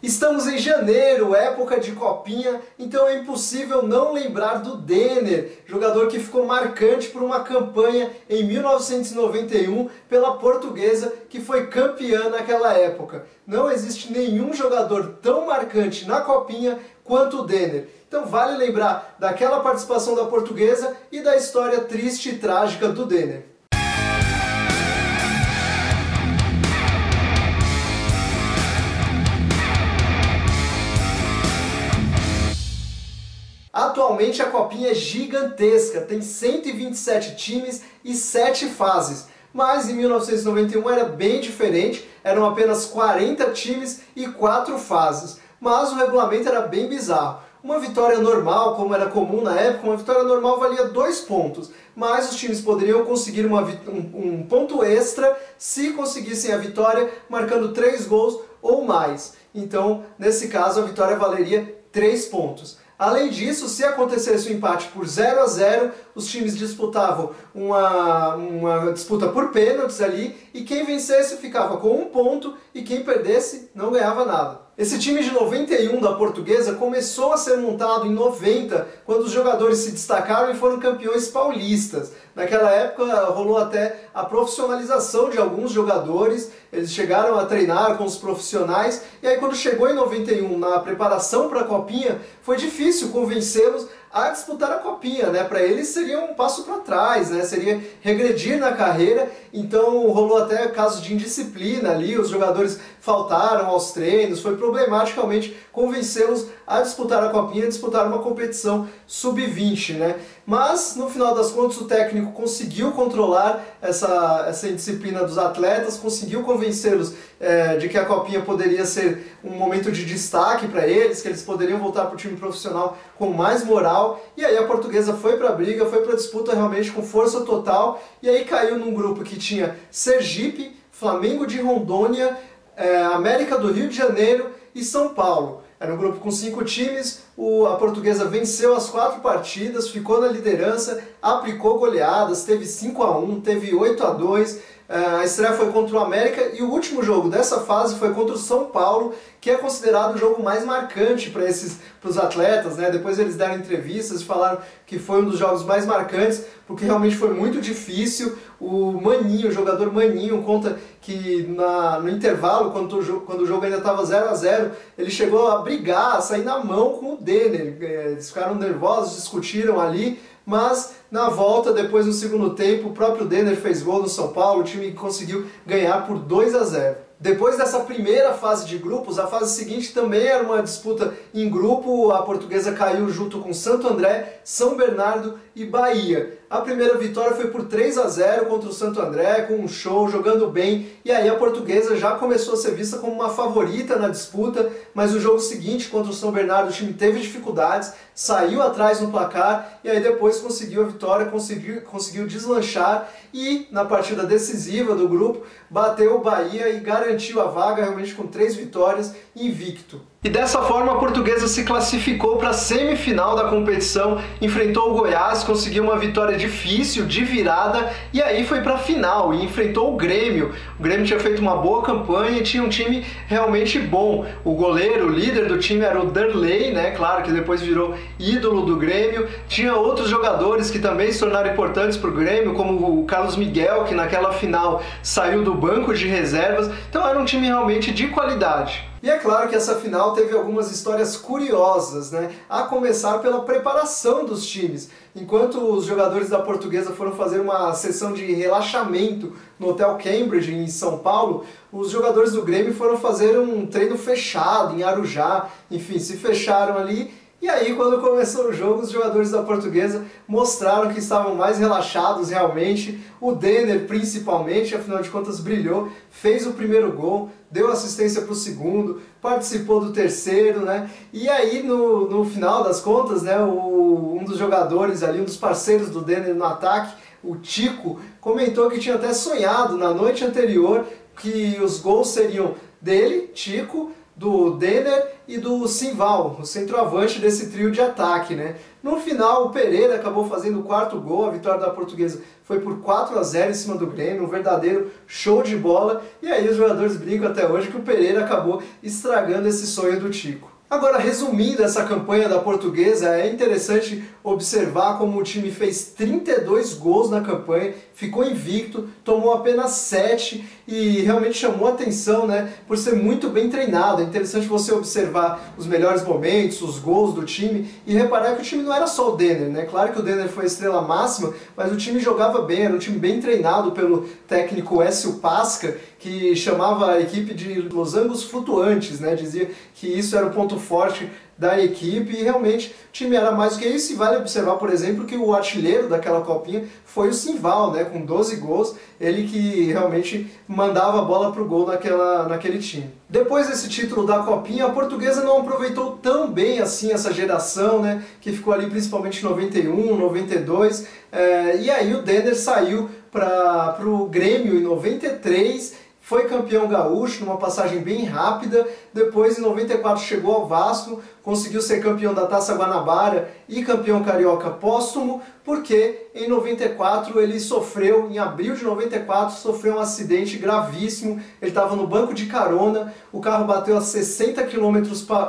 Estamos em janeiro, época de copinha, então é impossível não lembrar do Denner, jogador que ficou marcante por uma campanha em 1991 pela Portuguesa, que foi campeã naquela época. Não existe nenhum jogador tão marcante na copinha quanto o Denner. Então vale lembrar daquela participação da Portuguesa e da história triste e trágica do Denner. Atualmente a copinha é gigantesca, tem 127 times e 7 fases. Mas em 1991 era bem diferente, eram apenas 40 times e 4 fases. Mas o regulamento era bem bizarro. Uma vitória normal, como era comum na época, uma vitória normal valia 2 pontos. Mas os times poderiam conseguir um ponto extra se conseguissem a vitória marcando 3 gols ou mais. Então, nesse caso, a vitória valeria 3 pontos. Além disso, se acontecesse um empate por 0 a 0, os times disputavam uma disputa por pênaltis ali, e quem vencesse ficava com 1 ponto e quem perdesse não ganhava nada. Esse time de 91 da Portuguesa começou a ser montado em 90, quando os jogadores se destacaram e foram campeões paulistas. Naquela época rolou até a profissionalização de alguns jogadores, eles chegaram a treinar com os profissionais, e aí quando chegou em 91, na preparação para a Copinha, foi difícil convencê-los a disputar a Copinha, né? Para eles seria um passo para trás, né? Seria regredir na carreira, então rolou até casos de indisciplina ali, os jogadores faltaram aos treinos, foi problematicamente convencê-los a disputar a Copinha, a disputar uma competição sub-20, né? Mas, no final das contas, o técnico conseguiu controlar essa indisciplina dos atletas, conseguiu convencê-los de que a Copinha poderia ser um momento de destaque para eles, que eles poderiam voltar para o time profissional com mais moral, e aí a Portuguesa foi para a briga, foi para a disputa realmente com força total, e aí caiu num grupo que tinha Sergipe, Flamengo de Rondônia, América do Rio de Janeiro e São Paulo. Era um grupo com 5 times, a Portuguesa venceu as 4 partidas, ficou na liderança, aplicou goleadas, teve 5 a 1, teve 8 a 2, a estreia foi contra o América, e o último jogo dessa fase foi contra o São Paulo, que é considerado o jogo mais marcante para os atletas, né? Depois eles deram entrevistas e falaram que foi um dos jogos mais marcantes, porque realmente foi muito difícil. O Maninho, o jogador Maninho, conta que no intervalo, quando o jogo ainda estava 0 a 0, ele chegou a brigar, a sair na mão com o Denner. Eles ficaram nervosos, discutiram ali, mas na volta, depois no segundo tempo, o próprio Denner fez gol no São Paulo, o time conseguiu ganhar por 2 a 0. Depois dessa primeira fase de grupos, a fase seguinte também era uma disputa em grupo. A Portuguesa caiu junto com Santo André, São Bernardo e Bahia. A primeira vitória foi por 3 a 0 contra o Santo André, com um show, jogando bem, e aí a Portuguesa já começou a ser vista como uma favorita na disputa, mas o jogo seguinte contra o São Bernardo o time teve dificuldades, saiu atrás no placar, e aí depois conseguiu a vitória, conseguiu deslanchar, e na partida decisiva do grupo bateu o Bahia e garantiu a vaga realmente com 3 vitórias, invicto. E dessa forma a Portuguesa se classificou para a semifinal da competição, enfrentou o Goiás, conseguiu uma vitória difícil, de virada, e aí foi para a final e enfrentou o Grêmio. O Grêmio tinha feito uma boa campanha e tinha um time realmente bom. O goleiro, o líder do time era o Derlei, né? Claro que depois virou ídolo do Grêmio. Tinha outros jogadores que também se tornaram importantes para o Grêmio, como o Carlos Miguel, que naquela final saiu do banco de reservas. Então era um time realmente de qualidade. E é claro que essa final teve algumas histórias curiosas, né? A começar pela preparação dos times. Enquanto os jogadores da Portuguesa foram fazer uma sessão de relaxamento no Hotel Cambridge, em São Paulo, os jogadores do Grêmio foram fazer um treino fechado em Arujá. Enfim, se fecharam ali. E aí, quando começou o jogo, os jogadores da Portuguesa mostraram que estavam mais relaxados realmente. O Denner, principalmente, afinal de contas, brilhou, fez o primeiro gol, deu assistência para o segundo, participou do terceiro, né? E aí, no final das contas, né, um dos jogadores ali, um dos parceiros do Denner no ataque, o Tico, comentou que tinha até sonhado na noite anterior que os gols seriam dele, Tico, do Denner e do Simval, o centroavante desse trio de ataque, né? No final, o Pereira acabou fazendo o 4º gol, a vitória da Portuguesa foi por 4-0 em cima do Grêmio, um verdadeiro show de bola, e aí os jogadores brincam até hoje que o Pereira acabou estragando esse sonho do Tico. Agora, resumindo essa campanha da Portuguesa, é interessante observar como o time fez 32 gols na campanha, ficou invicto, tomou apenas 7 e realmente chamou atenção, né, por ser muito bem treinado. É interessante você observar os melhores momentos, os gols do time e reparar que o time não era só o Denner, né? Claro que o Denner foi a estrela máxima, mas o time jogava bem, era um time bem treinado pelo técnico Écio Pasca, que chamava a equipe de losangos flutuantes, né? Dizia que isso era o ponto forte da equipe e realmente o time era mais do que isso. E vale observar, por exemplo, que o artilheiro daquela copinha foi o Simval, né? Com 12 gols, ele que realmente mandava a bola para o gol naquele time. Depois desse título da copinha, a Portuguesa não aproveitou tão bem assim essa geração, né? Que ficou ali principalmente em 91, 92, e aí o Denner saiu para o Grêmio em 93, foi campeão gaúcho numa passagem bem rápida, depois em 94 chegou ao Vasco, conseguiu ser campeão da Taça Guanabara e campeão carioca póstumo, porque em 94 ele sofreu, em abril de 94, sofreu um acidente gravíssimo. Ele estava no banco de carona, o carro bateu a 60 km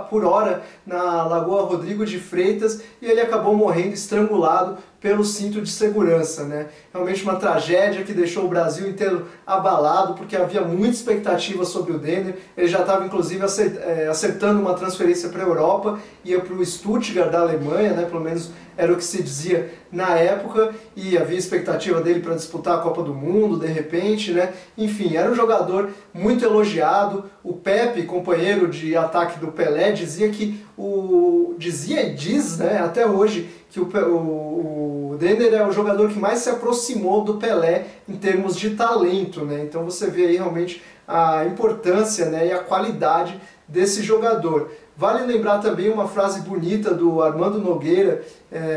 por hora na Lagoa Rodrigo de Freitas e ele acabou morrendo estrangulado pelo cinto de segurança, né? Realmente uma tragédia que deixou o Brasil inteiro abalado, porque havia muita expectativa sobre o Denner. Ele já estava inclusive acertando uma transferência para a Europa, ia para o Stuttgart da Alemanha, né? Pelo menos era o que se dizia na época, e havia expectativa dele para disputar a Copa do Mundo, de repente, né? Enfim, era um jogador muito elogiado. O Pepe, companheiro de ataque do Pelé, dizia que dizia e diz, né, até hoje, que o Denner é o jogador que mais se aproximou do Pelé em termos de talento, né? Então você vê aí realmente a importância, né, e a qualidade desse jogador. Vale lembrar também uma frase bonita do Armando Nogueira,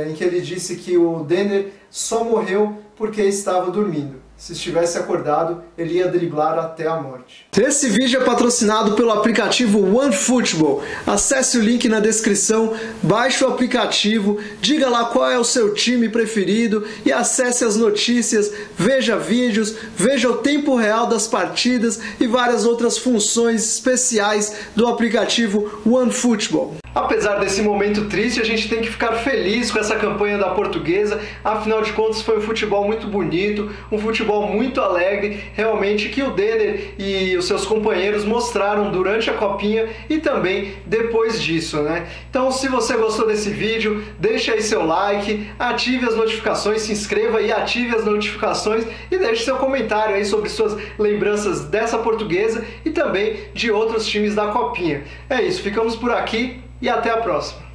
em que ele disse que o Denner só morreu porque estava dormindo. Se estivesse acordado, ele ia driblar até a morte. Esse vídeo é patrocinado pelo aplicativo OneFootball. Acesse o link na descrição, baixe o aplicativo, diga lá qual é o seu time preferido e acesse as notícias, veja vídeos, veja o tempo real das partidas e várias outras funções especiais do aplicativo OneFootball. Apesar desse momento triste, a gente tem que ficar feliz com essa campanha da Portuguesa. Afinal de contas, foi um futebol muito bonito, um futebol muito alegre, realmente, que o Denner e os seus companheiros mostraram durante a Copinha e também depois disso, né? Então, se você gostou desse vídeo, deixe aí seu like, ative as notificações, se inscreva e ative as notificações e deixe seu comentário aí sobre suas lembranças dessa Portuguesa e também de outros times da Copinha. É isso, ficamos por aqui. E até a próxima!